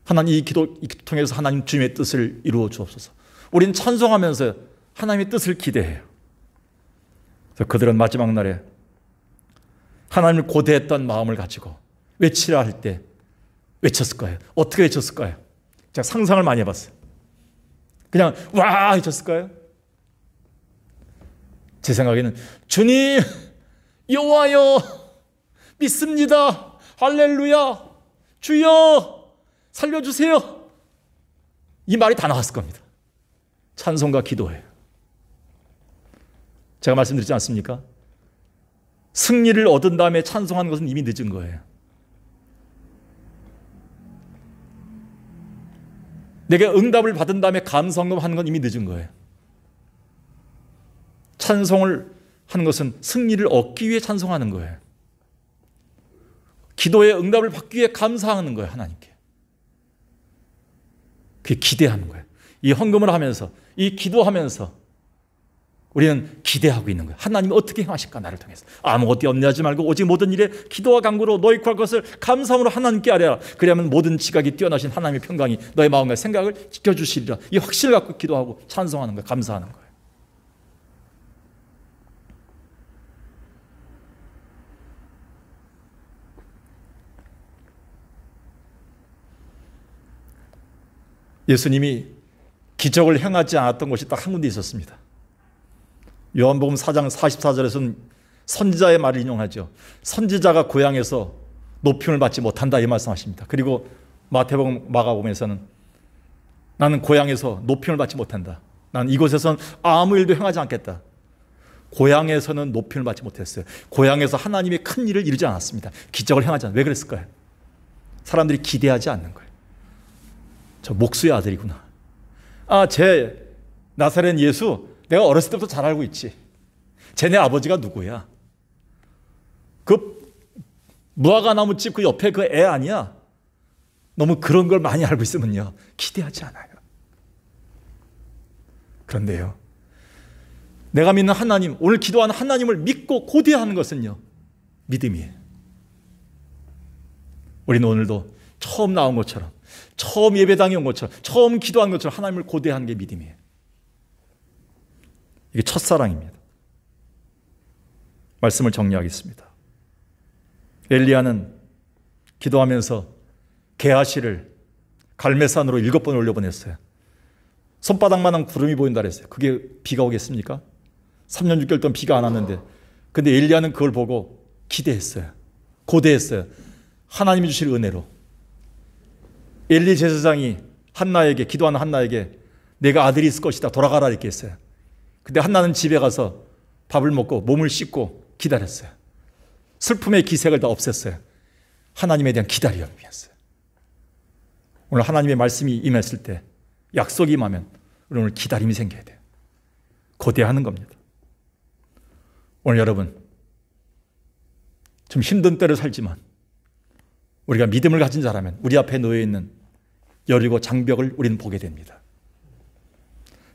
S2: 하나님, 이 기도 통해서 하나님 주님의 뜻을 이루어 주옵소서. 우리는 찬송하면서 하나님의 뜻을 기대해요. 그래서 그들은 마지막 날에 하나님을 고대했던 마음을 가지고 외치라 할 때 외쳤을 거예요. 어떻게 외쳤을 거예요? 제가 상상을 많이 해봤어요. 그냥 와 외쳤을까요? 제 생각에는 주님, 여호와여, 믿습니다. 할렐루야, 주여 살려주세요. 이 말이 다 나왔을 겁니다. 찬송과 기도예요. 제가 말씀드리지 않습니까? 승리를 얻은 다음에 찬송하는 것은 이미 늦은 거예요. 내가 응답을 받은 다음에 감사하는 건 이미 늦은 거예요. 찬송을 하는 것은 승리를 얻기 위해 찬송하는 거예요. 기도의 응답을 받기 위해 감사하는 거예요, 하나님께. 그게 기대하는 거예요. 이 헌금을 하면서, 이 기도하면서 우리는 기대하고 있는 거예요. 하나님이 어떻게 행하실까, 나를 통해서. 아무것도 염려하지 말고 오직 모든 일에 기도와 간구로 너희 구할 것을 감사함으로 하나님께 아뢰라. 그리하면 모든 지각이 뛰어나신 하나님의 평강이 너의 마음과 생각을 지켜주시리라. 이 확신을 갖고 기도하고 찬송하는 거예요. 감사하는 거예요. 예수님이 기적을 행하지 않았던 곳이 딱 한 군데 있었습니다. 요한복음 4장 44절에서는 선지자의 말을 인용하죠. 선지자가 고향에서 높임을 받지 못한다, 이 말씀하십니다. 그리고 마태복음, 마가복음에서는 나는 고향에서 높임을 받지 못한다. 나는 이곳에서는 아무 일도 행하지 않겠다. 고향에서는 높임을 받지 못했어요. 고향에서 하나님의 큰 일을 이루지 않았습니다. 기적을 행하지 않았어요. 왜 그랬을까요? 사람들이 기대하지 않는 거예요. 저 목수의 아들이구나. 쟤 나사렛 예수 내가 어렸을 때부터 잘 알고 있지. 쟤네 아버지가 누구야? 그 무화과 나무집 그 옆에 그 애 아니야? 너무 그런 걸 많이 알고 있으면요, 기대하지 않아요. 그런데요, 내가 믿는 하나님, 오늘 기도하는 하나님을 믿고 고대하는 것은요, 믿음이에요. 우리는 오늘도 처음 나온 것처럼, 처음 예배당에 온 것처럼, 처음 기도한 것처럼 하나님을 고대하는 게 믿음이에요. 이게 첫사랑입니다. 말씀을 정리하겠습니다. 엘리야는 기도하면서 게하시를 갈멜산으로 7번 올려보냈어요. 손바닥만한 구름이 보인다 그랬어요. 그게 비가 오겠습니까? 3년 6개월 동안 비가 안 왔는데, 근데 엘리야는 그걸 보고 기대했어요. 고대했어요. 하나님이 주실 은혜로. 엘리 제사장이 한나에게, 기도하는 한나에게 내가 아들이 있을 것이다, 돌아가라 이렇게 했어요. 근데 한나는 집에 가서 밥을 먹고 몸을 씻고 기다렸어요. 슬픔의 기색을 다 없앴어요. 하나님에 대한 기다림이었어요. 오늘 하나님의 말씀이 임했을 때, 약속이 임하면 오늘 기다림이 생겨야 돼요. 고대하는 겁니다. 오늘 여러분, 좀 힘든 때를 살지만 우리가 믿음을 가진 자라면 우리 앞에 놓여있는 여리고 장벽을 우리는 보게 됩니다.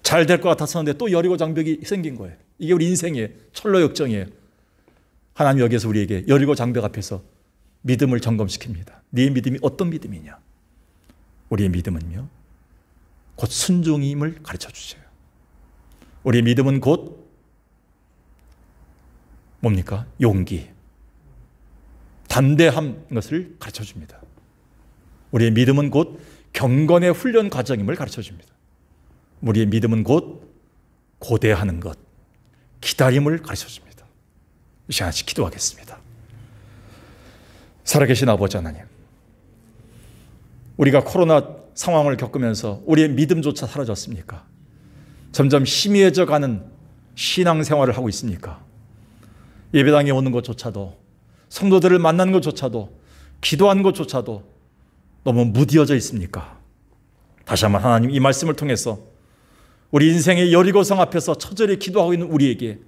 S2: 잘 될 것 같았었는데 또 여리고 장벽이 생긴 거예요. 이게 우리 인생의 철로 역정이에요. 하나님 여기서 우리에게 여리고 장벽 앞에서 믿음을 점검시킵니다. 네 믿음이 어떤 믿음이냐? 우리의 믿음은요, 곧 순종임을 가르쳐 주세요. 우리의 믿음은 곧 뭡니까? 용기, 담대함, 것을 가르쳐 줍니다. 우리의 믿음은 곧 경건의 훈련 과정임을 가르쳐 줍니다. 우리의 믿음은 곧 고대하는 것, 기다림을 가르쳐 줍니다. 이 시간 같이 기도하겠습니다. 살아계신 아버지 하나님, 우리가 코로나 상황을 겪으면서 우리의 믿음조차 사라졌습니까? 점점 희미해져 가는 신앙생활을 하고 있습니까? 예배당에 오는 것조차도 성도들을 만나는 것조차도, 기도하는 것조차도 너무 무디어져 있습니까? 다시 한번 하나님 이 말씀을 통해서 우리 인생의 여리고성 앞에서 처절히 기도하고 있는 우리에게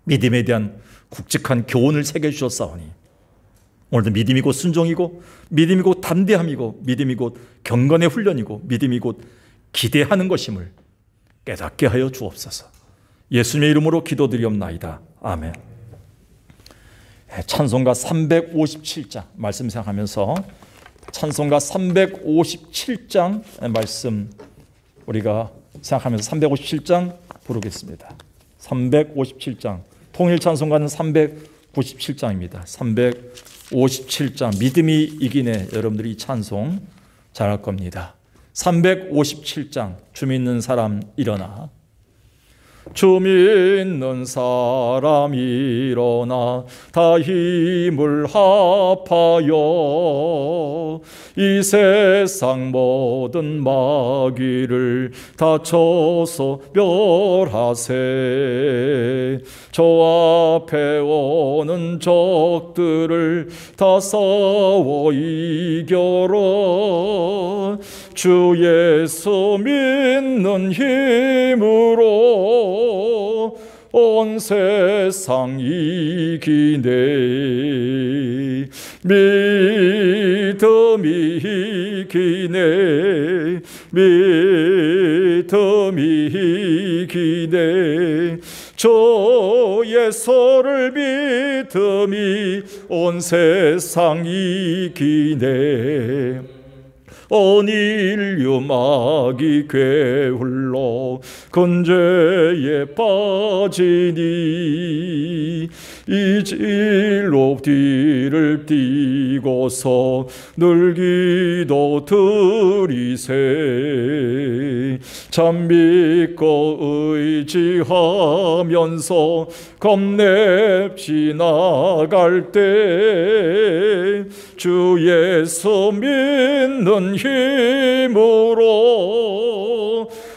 S2: 믿음에 대한 굵직한 교훈을 새겨주셨사오니 오늘도 믿음이 곧 순종이고, 믿음이 곧 담대함이고, 믿음이 곧 경건의 훈련이고, 믿음이 곧 기대하는 것임을 깨닫게 하여 주옵소서. 예수님의 이름으로 기도드리옵나이다. 아멘. 찬송가 357장 말씀 생각하면서 찬송가 357장 말씀 우리가 생각하면서 357장 부르겠습니다. 357장 통일 찬송가는 397장입니다. 357장 믿음이 이기네. 여러분들이 이 찬송 잘할 겁니다. 357장 주 믿는 사람 일어나. 주 믿는 사람 일어나 다 힘을 합하여 이 세상 모든 마귀를 다 쳐서 멸하세. 저 앞에 오는 적들을 다 싸워 이겨라. 주 예수 믿는 힘으로 온 세상 이기네. 믿음이 이기네. 믿음이 이기네. 주 예수를 믿음이 온 세상 이기네. 온 인류 마귀 괴울로 근죄에 빠지니 이 진로 뒤를 띄고서 늘 기도 드리세. 참 믿고 의지하면서 겁냅시 나갈 때 주 예수 믿는 힘으로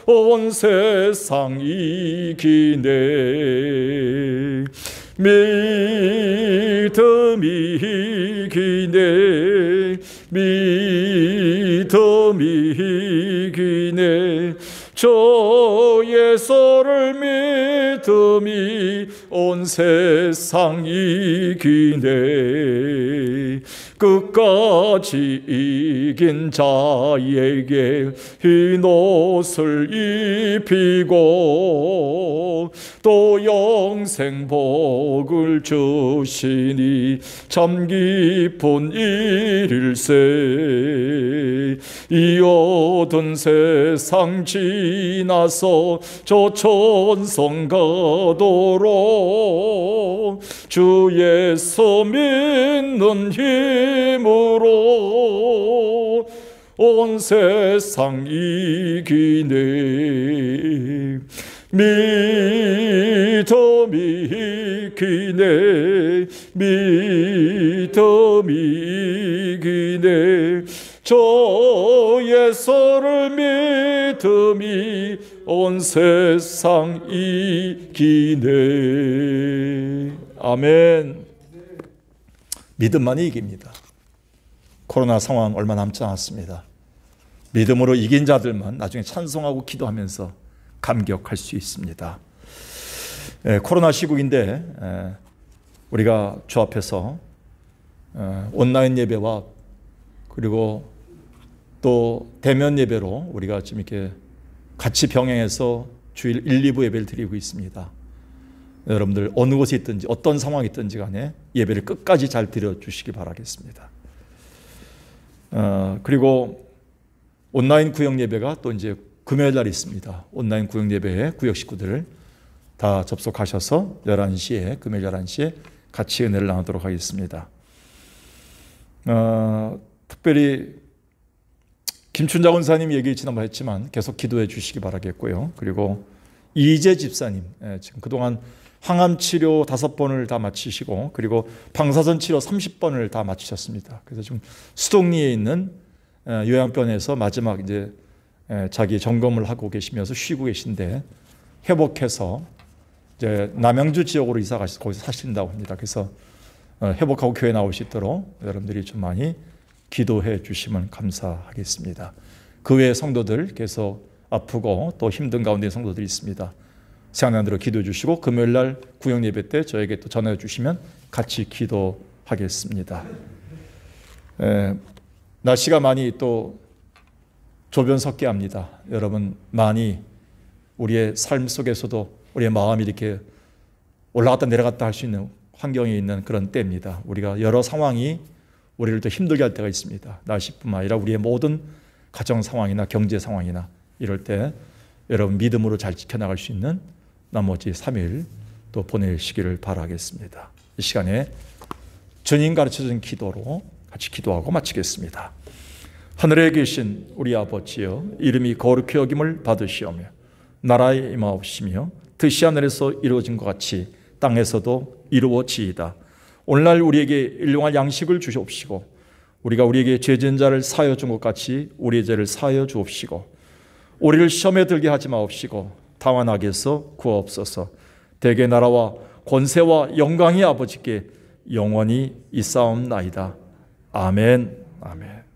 S2: 온 세상 이기네. 믿음이 이기네. 믿음이 이기네. 주 예수를 믿음이 온 세상 이기네. 끝까지 이긴 자에게 흰 옷을 입히고 또 영생 복을 주시니 참 기쁜 일일세. 이 어두운 세상 지나서 저 천성 가도록 주 예수 믿는 힘으로 온 세상 이기네. 믿음이 이기네. 믿음이 이기네. 저 예수를 믿음이 온 세상 이기네. 아멘. 믿음만이 이깁니다. 코로나 상황 얼마 남지 않았습니다. 믿음으로 이긴 자들만 나중에 찬송하고 기도하면서 감격할 수 있습니다. 코로나 시국인데 우리가 주 앞에서 온라인 예배와 그리고 또 대면 예배로 우리가 지금 이렇게 같이 병행해서 주일 1, 2부 예배를 드리고 있습니다. 여러분들 어느 곳에 있든지 어떤 상황이 있든지 간에 예배를 끝까지 잘 드려주시기 바라겠습니다. 그리고 온라인 구역 예배가 또 이제 금요일 날 있습니다. 온라인 구역 예배에 구역 식구들 다 접속하셔서 11시에 금요일 11시에 같이 은혜를 나누도록 하겠습니다. 특별히 김춘자 권사님 얘기 지난번에 했지만 계속 기도해 주시기 바라겠고요. 그리고 이재 집사님 지금 그동안 항암 치료 5번을 다 마치시고 그리고 방사선 치료 30번을 다 마치셨습니다. 그래서 지금 수동리에 있는 요양병원에서 마지막 이제 자기 점검을 하고 계시면서 쉬고 계신데 회복해서 이제 남양주 지역으로 이사 가셔서 거기서 사신다고 합니다. 그래서 회복하고 교회 나올 수 있도록 여러분들이 좀 많이 기도해 주시면 감사하겠습니다. 그 외의 성도들 계속 아프고 또 힘든 가운데 성도들이 있습니다. 생각나는 대로 기도해 주시고 금요일 날 구역 예배 때 저에게 또 전화해 주시면 같이 기도하겠습니다. 날씨가 많이 또 조변석게 합니다. 여러분 많이 우리의 삶 속에서도 우리의 마음이 이렇게 올라갔다 내려갔다 할 수 있는 환경에 있는 그런 때입니다. 우리가 여러 상황이 우리를 또 힘들게 할 때가 있습니다. 날씨뿐만 아니라 우리의 모든 가정 상황이나 경제 상황이나 이럴 때 여러분 믿음으로 잘 지켜나갈 수 있는 나머지 3일 또 보내시기를 바라겠습니다. 이 시간에 주님 가르쳐준 기도로 같이 기도하고 마치겠습니다. 하늘에 계신 우리 아버지여, 이름이 거룩히 여김을 받으시오며 나라에 임하옵시며 뜻이 하늘에서 이루어진 것 같이 땅에서도 이루어지이다. 오늘날 우리에게 일용할 양식을 주시옵시고 우리가 우리에게 죄 지은 자를 사하여 준 것 같이 우리의 죄를 사하여 주옵시고 우리를 시험에 들게 하지 마옵시고 다만 악에서 구하옵소서. 대개 나라와 권세와 영광이 아버지께 영원히 있사옵나이다. 아멘. 아멘.